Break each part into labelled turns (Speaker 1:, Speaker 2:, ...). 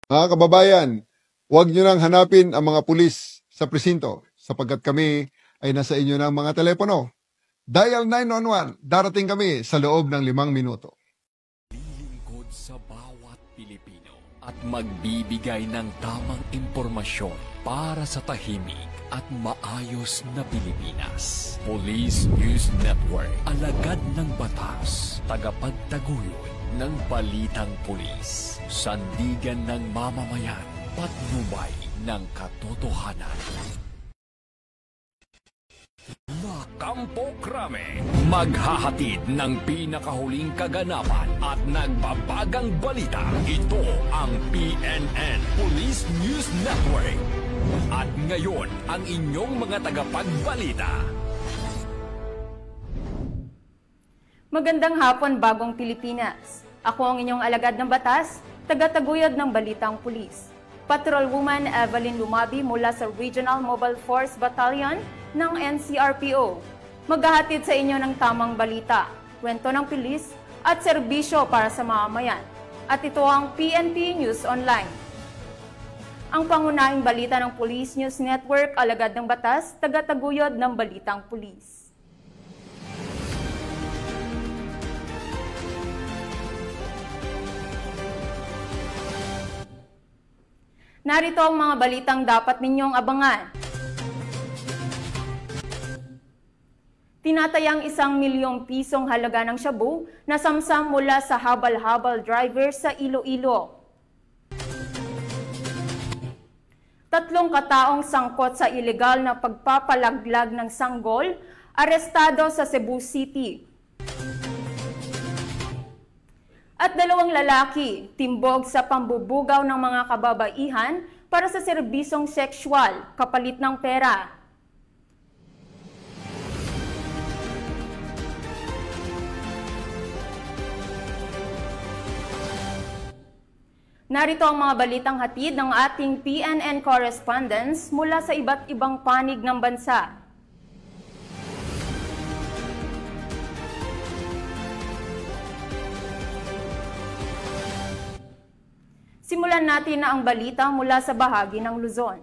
Speaker 1: Mga kababayan, huwag nyo nang hanapin ang mga pulis sa presinto sapagkat kami ay nasa inyo ng mga telepono. Dial 911, darating kami sa loob ng 5 minuto.
Speaker 2: Lilingkod sa bawat Pilipino at magbibigay ng tamang impormasyon para sa tahimik at maayos na Pilipinas. Police News Network, alagad ng batas, tagapagtaguyod ng balitang pulis, sandigan ng mamamayan, patnubay ng katotohanan. Kampo Krame, maghahatid ng pinakahuling kaganapan at nagbabagang balita. Ito ang PNN Police News Network. At ngayon, ang inyong mga tagapagbalita.
Speaker 3: Magandang hapon, Bagong Pilipinas. Ako ang inyong alagad ng batas, tagataguyod ng Balitang Pulis. Patrolwoman Evelyn Lumabi mula sa Regional Mobile Force Battalion ng NCRPO. Maghahatid sa inyo ng tamang balita, kwento ng pulis at serbisyo para sa mamamayan. At ito ang PNP News Online. Ang pangunahing balita ng Police News Network, alagad ng batas, tagataguyod ng Balitang Pulis. Narito ang mga balitang dapat ninyong abangan. Tinatayang 1 milyong pisong halaga ng shabu na samsam mula sa habal-habal driver sa Iloilo. 3 kataong sangkot sa ilegal na pagpapalaglag ng sanggol, arestado sa Cebu City. At 2 lalaki, timbog sa pambubugaw ng mga kababaihan para sa serbisyong sexual, kapalit ng pera. Narito ang mga balitang hatid ng ating PNN correspondents mula sa iba't ibang panig ng bansa. Simulan natin na ang balita mula sa bahagi ng Luzon.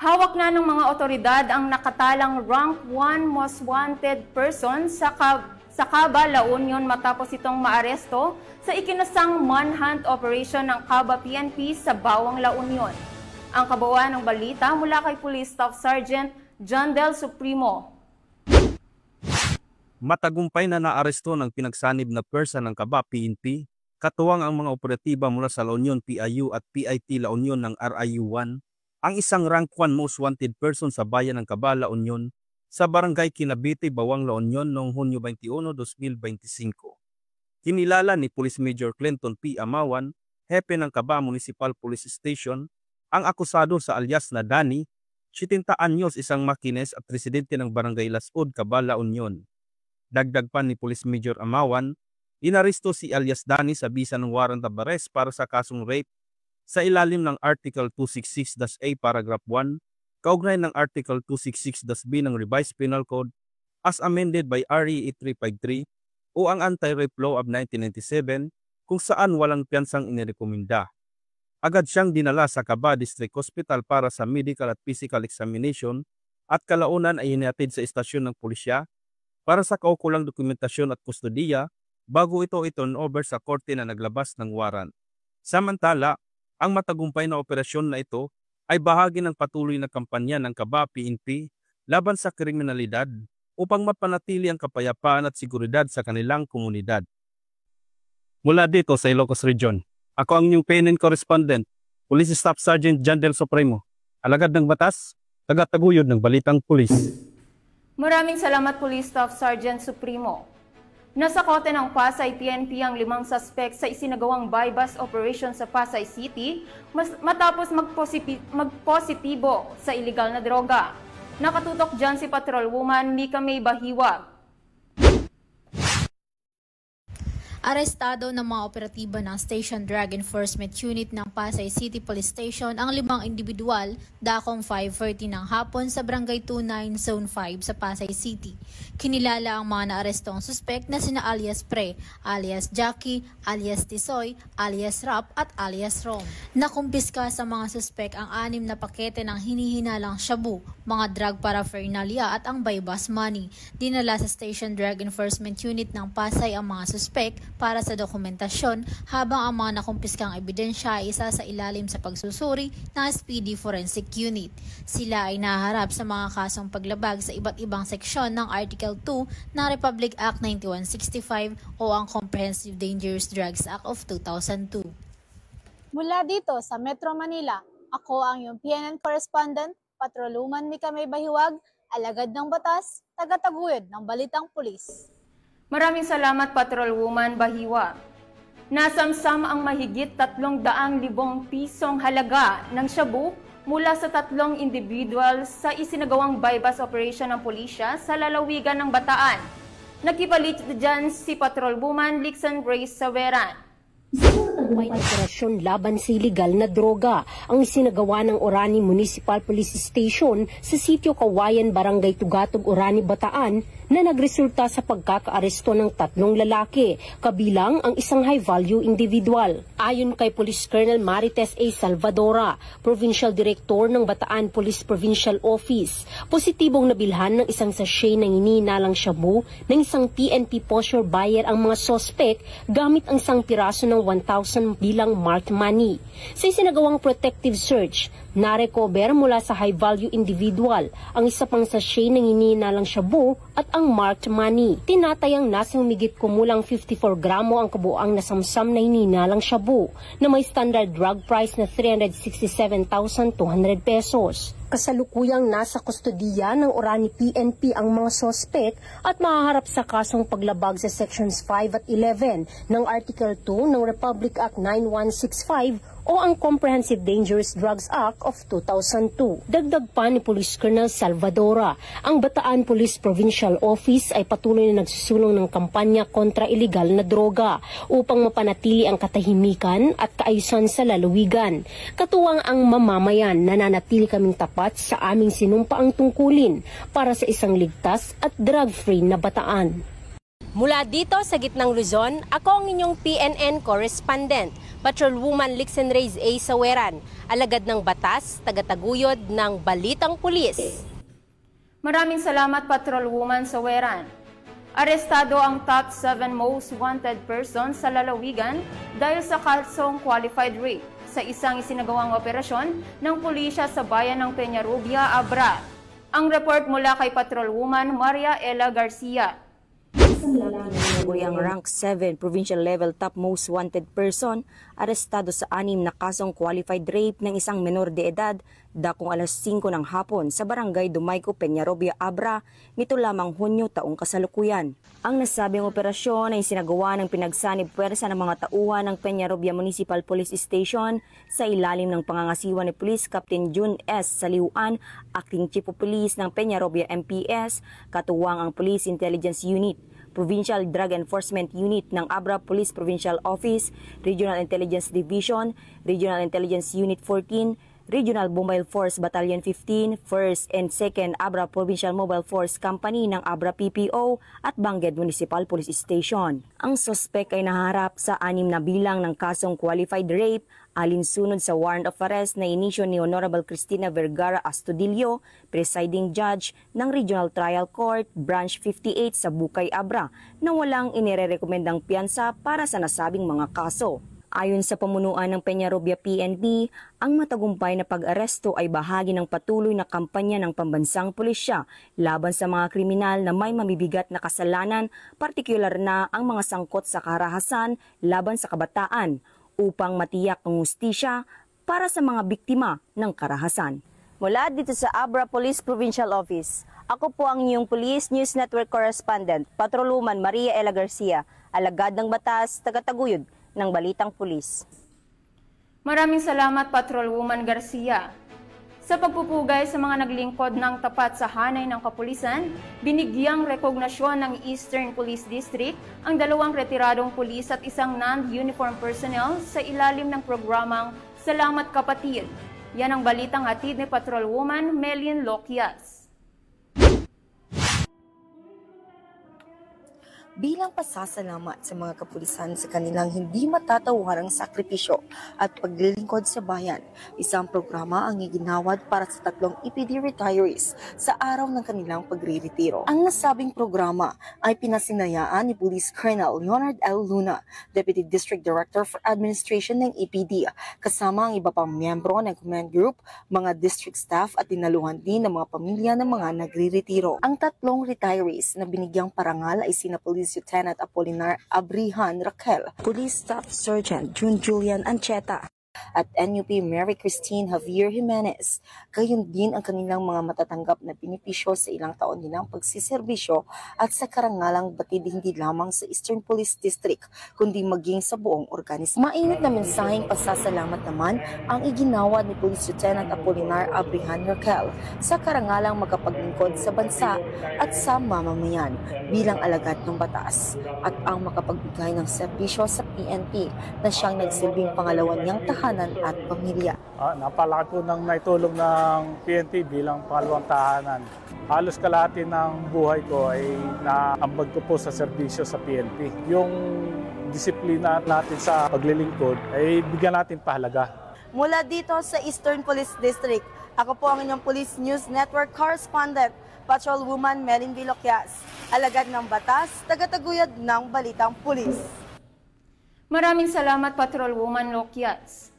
Speaker 3: Hawak na ng mga otoridad ang nakatalang rank 1 most wanted person sa Caba, La Union matapos itong maaresto sa ikinasang manhunt operation ng Caba PNP sa Bawang, La Union. Ang kabuuan ng balita mula kay Police Staff Sergeant John Del Supremo.
Speaker 4: Matagumpay na naaresto ng pinagsanib na pwersa ng Caba PNP, katuwang ang mga operatiba mula sa La Union PIU at PIT La Union ng RIU-1, ang isang rank 1 most wanted person sa bayan ng Caba, La Union, sa barangay Kinabite, Bawang, La Union noong Hunyo 21, 2025. Kinilala ni Police Major Clinton P. Amawan, hepe ng Caba Municipal Police Station, ang akusado sa alias na Danny, 70 anyos, isang makines at residente ng barangay Lasud, Caba, La Union. Dagdag pa ni Police Major Amawan, inaresto si alias Danny sa bisa ng warrant of arrest para sa kasong rape sa ilalim ng Article 266-A Paragraph 1, kaugnay ng Article 266-B ng Revised Penal Code as amended by RA 8353 o ang Anti-Rape Law of 1997 kung saan walang piyansang inirekomenda. Agad siyang dinala sa Caba District Hospital para sa medical at physical examination at kalaunan ay hinatid sa istasyon ng pulisya para sa kaukulang dokumentasyon at kustodiya bago ito i-turnover sa korte na naglabas ng warrant. Samantala, ang matagumpay na operasyon na ito ay bahagi ng patuloy na kampanya ng Caba PNP laban sa kriminalidad upang mapanatili ang kapayapaan at seguridad sa kanilang komunidad. Mula dito sa Ilocos Region, ako ang inyong PNN correspondent, Police Staff Sergeant John Del Supremo, alagad ng batas, tagataguyod ng Balitang Pulis.
Speaker 3: Maraming salamat, Police Staff Sergeant Supremo. Nasa kote ng Pasay PNP ang 5 suspect sa isinagawang buy-bust operation sa Pasay City matapos magpositibo sa iligal na droga. Nakatutok dyan si Patrolwoman Mika May Bahiwag.
Speaker 5: Arestado ng mga operatiba ng Station Drug Enforcement Unit ng Pasay City Police Station ang 5 individual dakong 5:30 ng hapon sa Barangay 29 Zone 5 sa Pasay City. Kinilala ang mga naarestong suspect na sina alias Pre, alias Jackie, alias Tisoy, alias Rap at alias Rom. Nakumpiska sa mga suspect ang 6 na pakete ng hinihinalang shabu, mga drug paraphernalia at ang buy-bus money. Dinala sa Station Drug Enforcement Unit ng Pasay ang mga suspect para sa dokumentasyon habang ang mga nakumpiskang ebidensya ay isa sa ilalim sa pagsusuri ng SPD Forensic Unit. Sila ay naharap sa mga kasong paglabag sa iba't ibang seksyon ng Article 2 ng Republic Act 9165 o ang Comprehensive Dangerous Drugs Act of 2002.
Speaker 6: Mula dito sa Metro Manila, ako ang iyong PNN correspondent, Patroluman Mika May Bahiwag, alagad ng batas, tagataguyod ng balitang pulis.
Speaker 3: Maraming salamat, Patrolwoman Bahiwa. Nasamsam ang mahigit 300,000 pisong halaga ng shabu mula sa 3 individual sa isinagawang buy-bus operation ng pulisya sa lalawigan ng Bataan. Nakipalit dyan si Patrolwoman Lixan Grace Saveran.
Speaker 7: May operasyon laban sa iligal na droga ang isinagawa ng Orani Municipal Police Station sa sitio Kawayan, Barangay Tugatog, Orani, Bataan na nagresulta sa pagkakaaresto ng 3 lalaki, kabilang ang isang high-value individual. Ayon kay Police Colonel Marites A. Salvadora, Provincial Director ng Bataan Police Provincial Office, positibong nabilhan ng isang sachet ng hinihinalang shabu ng isang PNP posture buyer ang mga sospek gamit ang isang piraso ng 1,000 bilang marked money. Sa isinagawang protective search, narecover mula sa high-value individual ang isa pang sachet ng hinihinalang shabu at ang marked money. Tinatayang nasa humigit kumulang 54 gramo ang kabuang nasamsam na hinihinalang shabu na may standard drug price na 367,200 pesos. Kasalukuyang nasa kustodiya ng Orani PNP ang mga sospek at mahaharap sa kasong paglabag sa Sections 5 at 11 ng Article 2 ng Republic Act 9165 o ang Comprehensive Dangerous Drugs Act of 2002. Dagdag pa ni Police Colonel Salvadora, ang Bataan Police Provincial Office ay patuloy na nagsusulong ng kampanya kontra iligal na droga upang mapanatili ang katahimikan at kaayusan sa lalawigan. Katuwang ang mamamayan, nananatili kaming tapat sa aming sinumpaang tungkulin para sa isang ligtas at drug-free na Bataan.
Speaker 8: Mula dito sa gitnang Luzon, ako ang inyong PNN correspondent, Patrolwoman Lixan Reyes A. Saweran, alagad ng batas, tagataguyod ng balitang pulis.
Speaker 3: Maraming salamat, Patrolwoman Saweran. Arestado ang top 7 most wanted persons sa lalawigan dahil sa kasong qualified rape sa isang isinagawang operasyon ng pulisya sa bayan ng Peñarubia, Abra. Ang report mula kay Patrolwoman Maria Ella Garcia.
Speaker 9: Ang rank 7 provincial level top most wanted person arestado sa 6 na kasong qualified rape ng isang menor de edad dakong alas 5 ng hapon sa barangay Dumayco, Peñarubia, Abra nito lamang Hunyo taong kasalukuyan. Ang nasabing operasyon ay sinagawa ng pinagsanib puwersa ng mga tauhan ng Peñarubia Municipal Police Station sa ilalim ng pangangasiwa ni Police Captain June S. Saliuan, Acting Chief of Police ng Peñarubia MPS, katuwang ang Police Intelligence Unit, Provincial Drug Enforcement Unit ng Abra Police Provincial Office, Regional Intelligence Division, Regional Intelligence Unit 14, Regional Mobile Force Battalion 15, 1st and 2nd Abra Provincial Mobile Force Company ng Abra PPO at Bangged Municipal Police Station. Ang sospek ay naharap sa 6 na bilang ng kasong qualified rape alinsunod sa warrant of arrest na inisyo ni Honorable Cristina Vergara Astudillo, presiding judge ng Regional Trial Court, Branch 58 sa Bukay, Abra, na walang inirerekomendang piyansa para sa nasabing mga kaso. Ayon sa pamunuan ng Peñarubia PNP, ang matagumpay na pag-aresto ay bahagi ng patuloy na kampanya ng pambansang pulisya laban sa mga kriminal na may mabibigat na kasalanan, partikular na ang mga sangkot sa karahasan laban sa kabataan, upang matiyak ang hustisya para sa mga biktima ng karahasan. Mula dito sa Abra Police Provincial Office, ako po ang inyong Police News Network Correspondent, Patrolwoman Maria Ella Garcia, alagad ng batas, tagataguyod ng balitang pulis.
Speaker 3: Maraming salamat, Patrolwoman Garcia. Sa pagpupugay sa mga naglingkod ng tapat sa hanay ng kapulisan, binigyang rekognasyon ng Eastern Police District ang 2 retiradong pulis at isang non-uniform personnel sa ilalim ng programang Salamat Kapatid. Yan ang balitang hatid ni Patrolwoman Melin Loquias.
Speaker 10: Bilang pasasalamat sa mga kapulisan sa kanilang hindi matatawarang sakripisyo at paglilingkod sa bayan, isang programa ang iginawad para sa 3 EPD retirees sa araw ng kanilang pagre-retiro. Ang nasabing programa ay pinasinayaan ni Police Colonel Leonard L. Luna, Deputy District Director for Administration ng EPD, kasama ang iba pang miyembro ng command group, mga district staff at dinaluhan din ng mga pamilya ng mga nagre-retiro. Ang 3 retirees na binigyang parangal ay sina Police Lieutenant Apolinar Abrihan Raquel, Police Staff Sergeant June Julian Ancheta, at NUP Mary Christine Javier Jimenez. Gayon din ang kanilang mga matatanggap na benepisyo sa ilang taon nilang pagsiserbisyo at sa karangalang batid hindi lamang sa Eastern Police District kundi maging sa buong organismo. Mainit na mensaheng pasasalamat naman ang iginawad ni Police Lieutenant Apolinar Abrihan Raquel sa karangalang makapaglingkod sa bansa at sa mamamayan bilang alagad ng batas at ang makapagbigay ng serbisyo sa PNP na siyang nagsilbing pangalawa niyang tahanan at pamilya.
Speaker 11: Napalaki po ng naitulong ng PNP bilang pangalawang tahanan. Halos kalahati ng buhay ko ay naambag ko po sa serbisyo sa PNP. Yung disiplina natin sa paglilingkod ay bigyan natin pahalaga.
Speaker 10: Mula dito sa Eastern Police District, ako po ang inyong Police News Network Correspondent, Patrolwoman Melin Loquias, alagad ng batas, tagataguyod ng balitang pulis.
Speaker 3: Maraming salamat, Patrolwoman Loquias.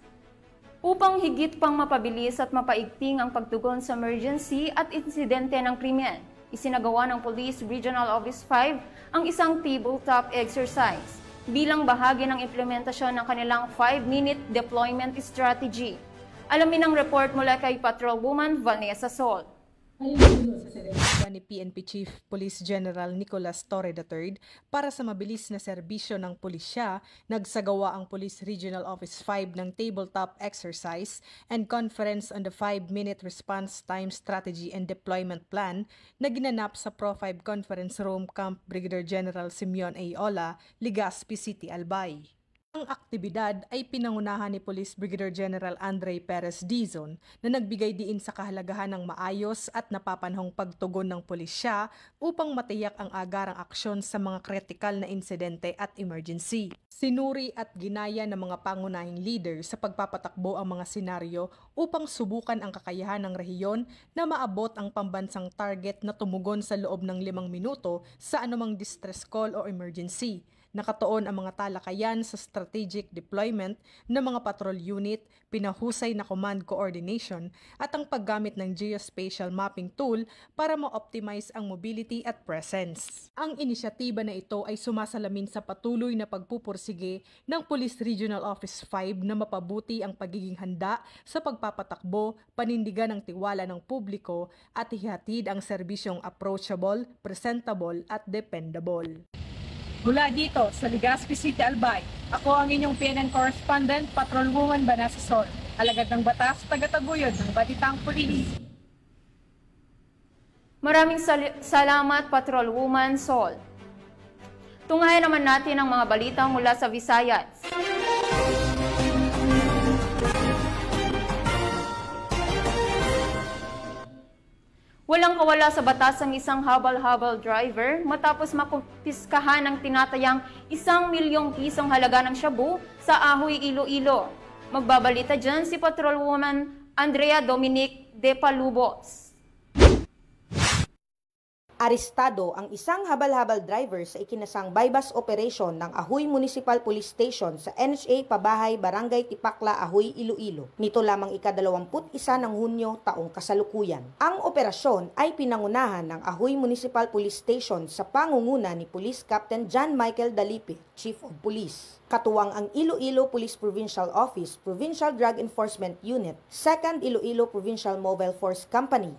Speaker 3: Upang higit pang mapabilis at mapaigting ang pagtugon sa emergency at insidente ng krimen, isinagawa ng Police Regional Office 5 ang isang tabletop exercise bilang bahagi ng implementasyon ng kanilang 5-minute deployment strategy. Alamin ang report mula kay Patrolwoman Vanessa Sol.
Speaker 12: Ayon sa seleksyon ni PNP Chief Police General Nicolas Torre III para sa mabilis na serbisyo ng pulisya, nagsagawa ang Police Regional Office 5 ng tabletop exercise and conference on the 5-minute response time strategy and deployment plan na ginanap sa Pro5 Conference Room Camp Brigadier General Simeon A. Ola, Legazpi City, Albay. Ang aktibidad ay pinangunahan ni Police Brigadier General Andre Perez Dizon na nagbigay diin sa kahalagahan ng maayos at napapanahong pagtugon ng pulisya upang matiyak ang agarang aksyon sa mga kritikal na insidente at emergency. Sinuri at ginaya ng mga pangunahing leader sa pagpapatakbo ang mga senaryo upang subukan ang kakayahan ng rehiyon na maabot ang pambansang target na tumugon sa loob ng 5 minuto sa anumang distress call o emergency. Nakatuon ang mga talakayan sa strategic deployment ng mga patrol unit, pinahusay na command coordination at ang paggamit ng geospatial mapping tool para ma-optimize ang mobility at presence. Ang inisyatiba na ito ay sumasalamin sa patuloy na pagpupursige ng Police Regional Office 5 na mapabuti ang pagiging handa sa pagpapatakbo, panindigan ng tiwala ng publiko at ihatid ang serbisyong approachable, presentable at dependable. Mula dito sa Legazpi City, Albay, ako ang inyong PNN Correspondent, Patrolwoman Vanessa Sol, alagad ng batas, tagataguyod ng balitang pulis.
Speaker 3: Maraming salamat, Patrolwoman Sol. Tunghayan naman natin ang mga balita mula sa Visayas. Walang kawala sa batas ang isang habal-habal driver matapos makumpiskahan ng tinatayang 1 milyong pisong halaga ng shabu sa Ahoy, Iloilo. Magbabalita dyan si Patrolwoman Andrea Dominic De Palubos.
Speaker 13: Arestado ang isang habal-habal driver sa ikinasang bypass operation ng Ahoy Municipal Police Station sa NHA Pabahay, Barangay Tipakla, Ahoy, Iloilo. Nito lamang ika-21 ng Hunyo taong kasalukuyan. Ang operasyon ay pinangunahan ng Ahoy Municipal Police Station sa pangunguna ni Police Captain John Michael Dalipe, Chief of Police. Katuwang ang Iloilo Police Provincial Office, Provincial Drug Enforcement Unit, 2nd Iloilo Provincial Mobile Force Company,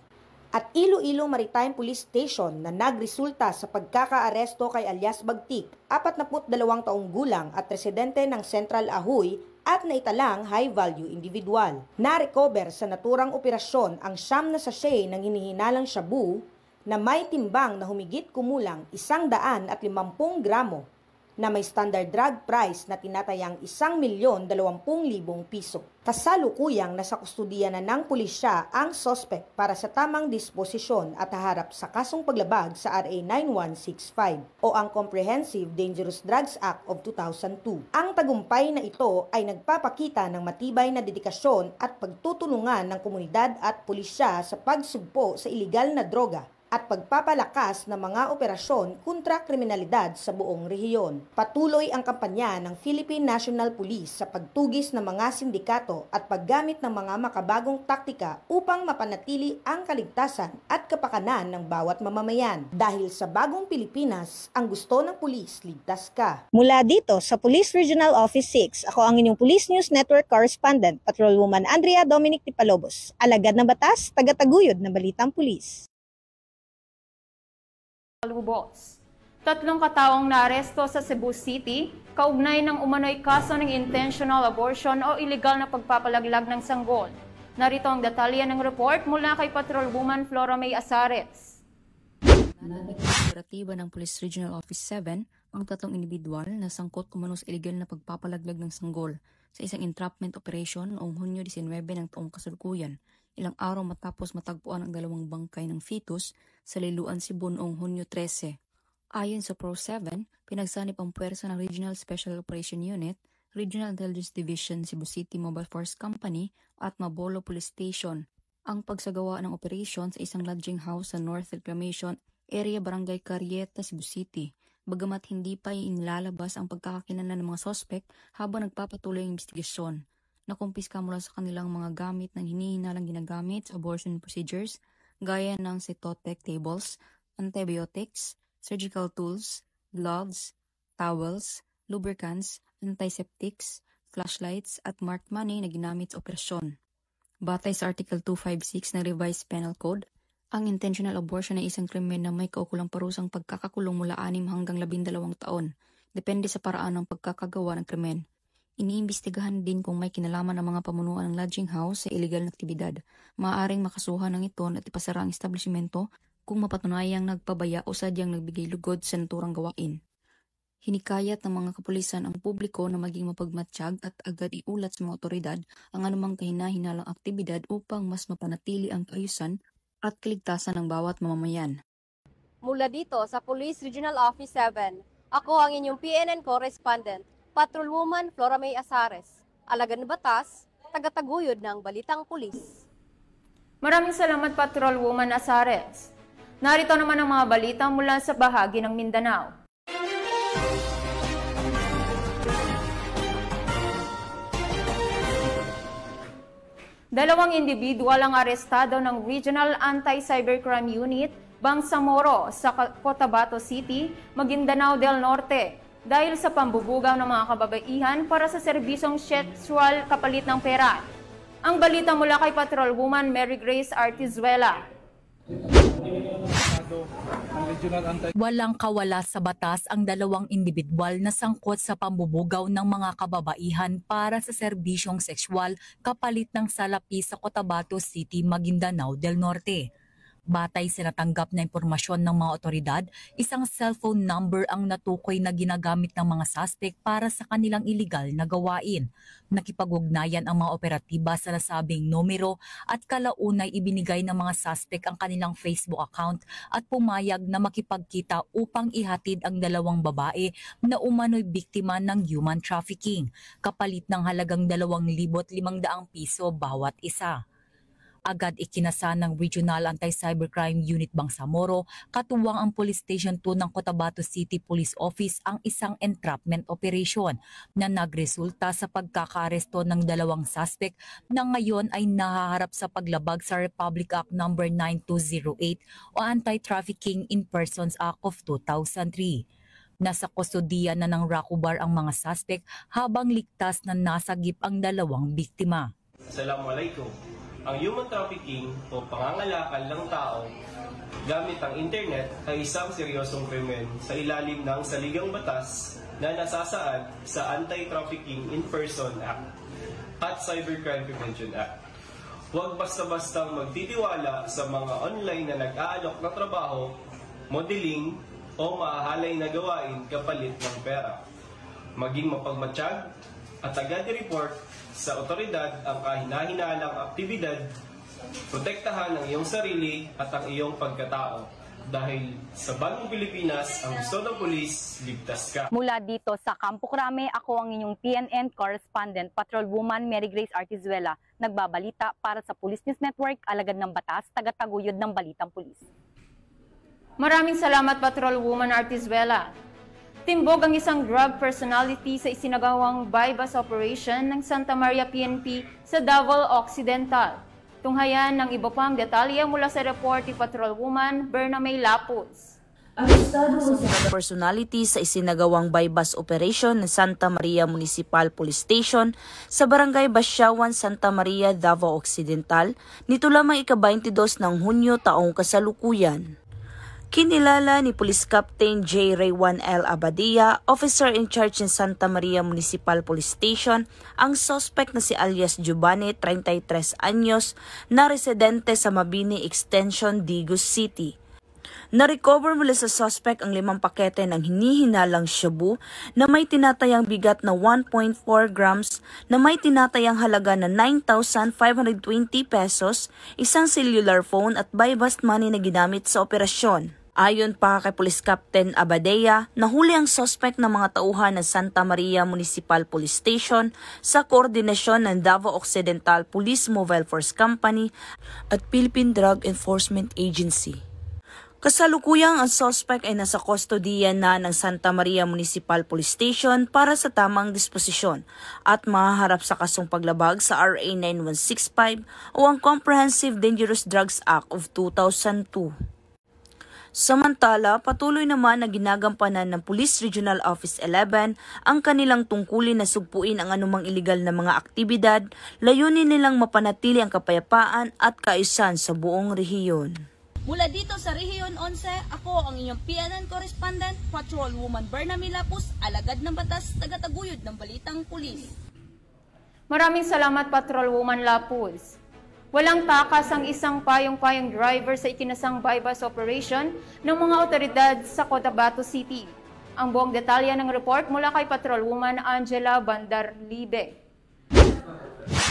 Speaker 13: at Iloilo Maritime Police Station na nagresulta sa pagkakaaresto kay alias Bagtik, 42 taong gulang at residente ng Central Ahoy, at naitalang high-value individual. Na-recover sa naturang operasyon ang 9 na sachet ng hinihinalang shabu na may timbang na humigit kumulang 150 gramo na may standard drug price na tinatayang 1,020,000 piso. Kasalukuyang nasa kustudiya na ng pulisya ang suspect para sa tamang disposisyon at haharap sa kasong paglabag sa RA 9165 o ang Comprehensive Dangerous Drugs Act of 2002. Ang tagumpay na ito ay nagpapakita ng matibay na dedikasyon at pagtutulungan ng komunidad at pulisya sa pagsugpo sa iligal na droga at pagpapalakas ng mga operasyon kontra kriminalidad sa buong rehiyon. Patuloy ang kampanya ng Philippine National Police sa pagtugis ng mga sindikato at paggamit ng mga makabagong taktika upang mapanatili ang kaligtasan at kapakanan ng bawat mamamayan. Dahil sa bagong Pilipinas, ang gusto ng pulis, ligtas ka.
Speaker 6: Mula dito sa Police Regional Office 6, ako ang inyong Police News Network Correspondent, Patrolwoman Andrea Dominic Tipalobos. Alagad ng batas, tagataguyod ng balitang pulis.
Speaker 3: Lubos. 3 kataong naaresto sa Cebu City, kaugnay ng umano'y kaso ng intentional abortion o illegal na pagpapalaglag ng sanggol. Narito ang detalye ng report mula kay Patrolwoman Flora May Azares.
Speaker 9: Nananag ng operatiba ng Police Regional Office 7 ang 3 individual na sangkot kumano sa illegal na pagpapalaglag ng sanggol sa isang entrapment operation noong Hunyo 19 ng taong kasalukuyan. Ilang araw matapos matagpuan ang 2 bangkay ng fetus sa Liloan, Cebu noong Hunyo 13. Ayon sa Pro 7, pinagsanip ang puwersa ng Regional Special Operation Unit, Regional Intelligence Division, Cebu City Mobile Force Company at Mabolo Police Station ang pagsagawa ng operasyon sa isang lodging house sa North Reclamation Area, Barangay Carieta, Cebu City. Bagamat hindi pa inilalabas ang pagkakakilanlan ng mga sospek habang nagpapatuloy ang investigasyon. Nakumpiska mula sa kanilang mga gamit ng hinihinalang ginagamit sa abortion procedures gaya ng cytotec tables, antibiotics, surgical tools, gloves, towels, lubricants, antiseptics, flashlights at marked money na ginamit sa operasyon. Batay sa Article 256 ng Revised Penal Code, ang intentional abortion ay isang krimen na may kaukulang parusang pagkakakulong mula 6 hanggang 12 taon, depende sa paraan ng pagkakagawa ng krimen. Iniimbestigahan din kung may kinalaman ang mga pamunuan ng lodging house sa iligal na aktibidad. Maaaring makasuhan ng ito at ipasara ang establishmento kung mapatunayang nagpabaya o sadyang nagbigay lugod sa naturang gawain. Hinikayat ng mga kapulisan ang publiko na maging mapagmatsyag at agad iulat sa mga otoridad ang anumang kahina-hinalang aktibidad upang mas mapanatili ang kaayusan at kaligtasan ng bawat mamamayan.
Speaker 8: Mula dito sa Police Regional Office 7, ako ang inyong PNN Correspondent, Patrolwoman Flora May Azares, alagad ng batas, tagataguyod ng balitang pulis.
Speaker 3: Maraming salamat, Patrolwoman Azares. Narito naman ang mga balita mula sa bahagi ng Mindanao. Dalawang individual ang arestado ng Regional Anti-Cybercrime Unit, Bangsamoro sa Cotabato City, Maguindanao del Norte, dahil sa pambubugaw ng mga kababaihan para sa serbisyong sexual kapalit ng pera. Ang balita mula kay Patrolwoman Mary Grace Artizuela.
Speaker 14: Walang kawala sa batas ang 2 individual na sangkot sa pambubugaw ng mga kababaihan para sa serbisyong sexual kapalit ng salapi sa Cotabato City, Maguindanao del Norte. Batay sa natanggap na impormasyon ng mga otoridad, isang cellphone number ang natukoy na ginagamit ng mga suspect para sa kanilang iligal na gawain. Nakipag-ugnayan ang mga operatiba sa nasabing numero at kalaunay ibinigay ng mga suspect ang kanilang Facebook account at pumayag na makipagkita upang ihatid ang 2 babae na umano'y biktima ng human trafficking, kapalit ng halagang 2,500 piso bawat isa. Agad ikinasa ng Regional Anti-Cybercrime Unit Bangsamoro, katuwang ang Police Station 2 ng Cotabato City Police Office ang isang entrapment operation na nagresulta sa pagkakaaresto ng 2 suspect na ngayon ay nahaharap sa paglabag sa Republic Act No. 9208 o Anti-Trafficking in Persons Act of 2003. Nasa kustodiya na ng Rakubar ang mga suspect habang ligtas na nasagip ang 2 biktima.
Speaker 15: Assalamualaikum. Ang human trafficking o pangangalakal ng tao gamit ang internet ay isang seryosong krimen sa ilalim ng saligang batas na nasasaad sa Anti-Trafficking in Person Act at Cybercrime Prevention Act. Huwag basta-bastang magtitiwala sa mga online na nag-aalok ng trabaho, modeling o maahalay na gawain kapalit ng pera. Maging mapagmatsyag at agad i-report sa otoridad ang kahinahinalang aktibidad, protektahan ang iyong sarili at ang iyong pagkatao. Dahil sa Bagong Pilipinas, ang gusto ng pulis, ligtas ka.
Speaker 3: Mula dito sa Campo Crame, ako ang inyong PNN correspondent, Patrolwoman Mary Grace Artizuela, nagbabalita para sa Police News Network, alagad ng batas, tagataguyod ng balitang pulis. Maraming salamat, Patrolwoman Artizuela. Timbog ang isang drug personality sa isinagawang bypass operation ng Santa Maria PNP sa Davao Occidental. Tunghayan ng iba pang detalye mula sa report ni Patrolwoman Bernamay Lapuz.
Speaker 9: Arestado sa personality sa isinagawang bypass operation ng Santa Maria Municipal Police Station sa Barangay Basyawan, Santa Maria, Davao Occidental, nito lamang ika-22 ng Hunyo taong kasalukuyan. Kinilala ni Police Captain J. Raywan L. Abadia, officer in charge ng Santa Maria Municipal Police Station, ang suspect na si alias Giovanni, 33 anyos, na residente sa Mabini Extension, Digos City. Na-recover mula sa suspect ang 5 pakete ng hinihinalang shabu na may tinatayang bigat na 1.4 grams na may tinatayang halaga na 9,520 pesos, isang cellular phone at bypass money na ginamit sa operasyon. Ayon pa kay Police Captain Abadea, nahuli ang suspect ng mga tauhan ng Santa Maria Municipal Police Station sa koordinasyon ng Davao Occidental Police Mobile Force Company at Philippine Drug Enforcement Agency. Kasalukuyang ang suspect ay nasa kustodiya na ng Santa Maria Municipal Police Station para sa tamang disposisyon at mahaharap sa kasong paglabag sa RA 9165 o ang Comprehensive Dangerous Drugs Act of 2002. Samantala, patuloy naman na ginagampanan ng Police Regional Office 11 ang kanilang tungkulin na sugpuin ang anumang iligal na mga aktibidad, layunin nilang mapanatili ang kapayapaan at kaayusan sa buong rehiyon.
Speaker 16: Mula dito sa Rehiyon 11, ako ang inyong PNN correspondent, Patrolwoman Bernamay Lapuz, alagad ng batas, tagataguyod ng balitang pulis.
Speaker 3: Maraming salamat, Patrolwoman Lapuz. Walang takas ang isang payong-payong driver sa ikinasang bypass operation ng mga otoridad sa Cotabato City. Ang buong detalye ng report mula kay Patrolwoman Angela Bandarlibe.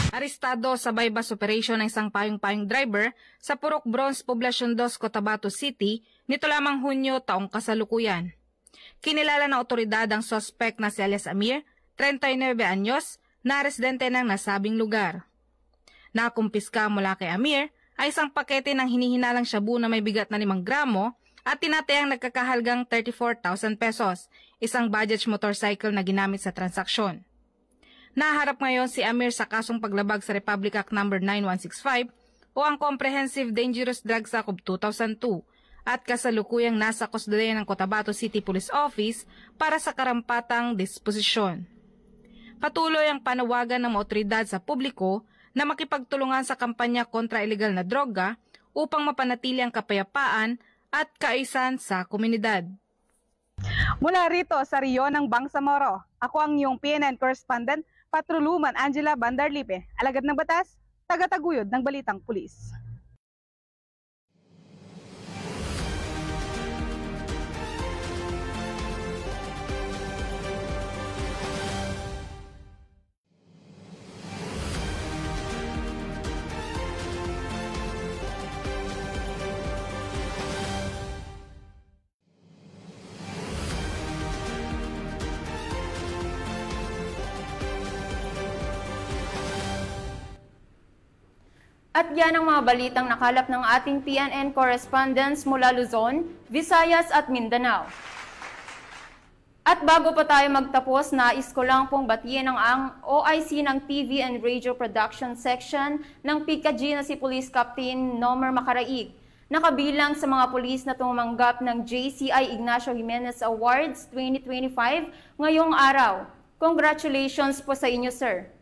Speaker 17: Arestado sa bypass operation ng isang payong-payong driver sa Purok Bronze, Poblacion 2, Cotabato City, nito lamang Hunyo taong kasalukuyan. Kinilala ng otoridad ang suspect na si alias Amir, 39 anyos, na residente ng nasabing lugar. Nakumpiska mula kay Amir ay isang pakete ng hinihinalang shabu na may bigat na 5 gramo at tinatayang nagkakahalgang 34,000 pesos, isang Bajaj motorcycle na ginamit sa transaksyon. Naharap ngayon si Amir sa kasong paglabag sa Republic Act No. 9165 o ang Comprehensive Dangerous Drugs Act of 2002 at kasalukuyang nasa kustodiya ng Cotabato City Police Office para sa karampatang disposisyon. Patuloy ang panawagan ng mga otoridad sa publiko na makipagtulungan sa kampanya kontra ilegal na droga upang mapanatili ang kapayapaan at kaayusan sa komunidad.
Speaker 18: Mula rito sa Riyon ng Bangsamoro, ako ang iyong PNN correspondent, Patrolwoman Angela Bandarlibe, alagad ng batas, tagataguyod ng balitang pulis.
Speaker 3: At yan ang mga balitang nakalap ng ating PNN correspondents mula Luzon, Visayas at Mindanao. At bago pa tayo magtapos, nais ko lang pong batiin ang OIC ng TV and Radio Production Section ng PICAG na si Police Captain Nomer Macaraig, nakabilang sa mga pulis na tumanggap ng JCI Ignacio Jimenez Awards 2025 ngayong araw. Congratulations po sa inyo, sir.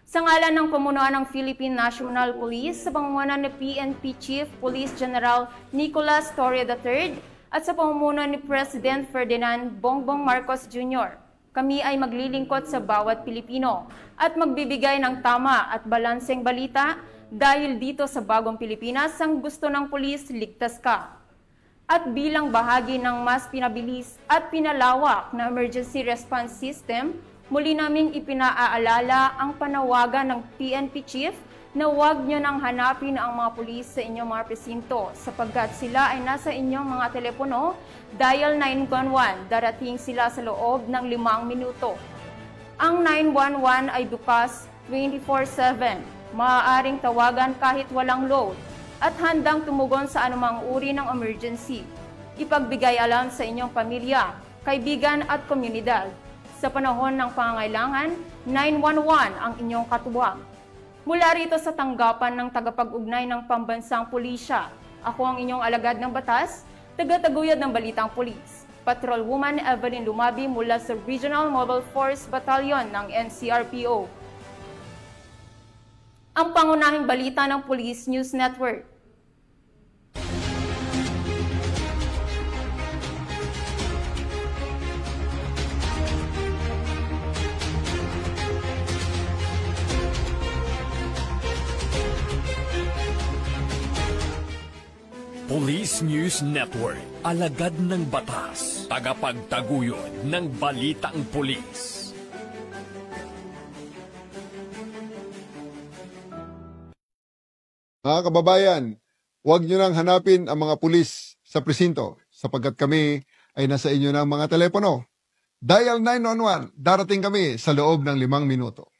Speaker 3: Sa ngalan ng pamunuan ng Philippine National Police sa pamumuno ni PNP Chief Police General Nicolas Torre III at sa pamumuno ni President Ferdinand Bongbong Marcos Jr., kami ay maglilingkod sa bawat Pilipino at magbibigay ng tama at balanseng balita dahil dito sa bagong Pilipinas ang gusto ng pulis ligtas ka. At bilang bahagi ng mas pinabilis at pinalawak na emergency response system, muli naming ipinaaalala ang panawagan ng PNP Chief na huwag nyo nang hanapin ang mga pulis sa inyong mga presinto sapagkat sila ay nasa inyong mga telepono, dial 911, darating sila sa loob ng 5 minuto. Ang 911 ay bukas 24/7, maaaring tawagan kahit walang load at handang tumugon sa anumang uri ng emergency. Ipagbigay alam sa inyong pamilya, kaibigan at komunidad. Sa panahon ng pangangailangan, 911 ang inyong katuwang. Mula rito sa tanggapan ng tagapag-ugnay ng Pambansang Pulisya, ako ang inyong alagad ng batas, taga-taguyod ng Balitang Pulis, Patrolwoman Evelyn Lumabi mula sa Regional Mobile Force Battalion ng NCRPO. Ang pangunahing balita ng Police News Network.
Speaker 2: Police News Network, alagad ng batas, tagapagtaguyod ng Balitang Pulis.
Speaker 1: Mga kababayan, huwag nyo nang hanapin ang mga pulis sa presinto sapagkat kami ay nasa inyo ng mga telepono. Dial 911, darating kami sa loob ng 5 minuto.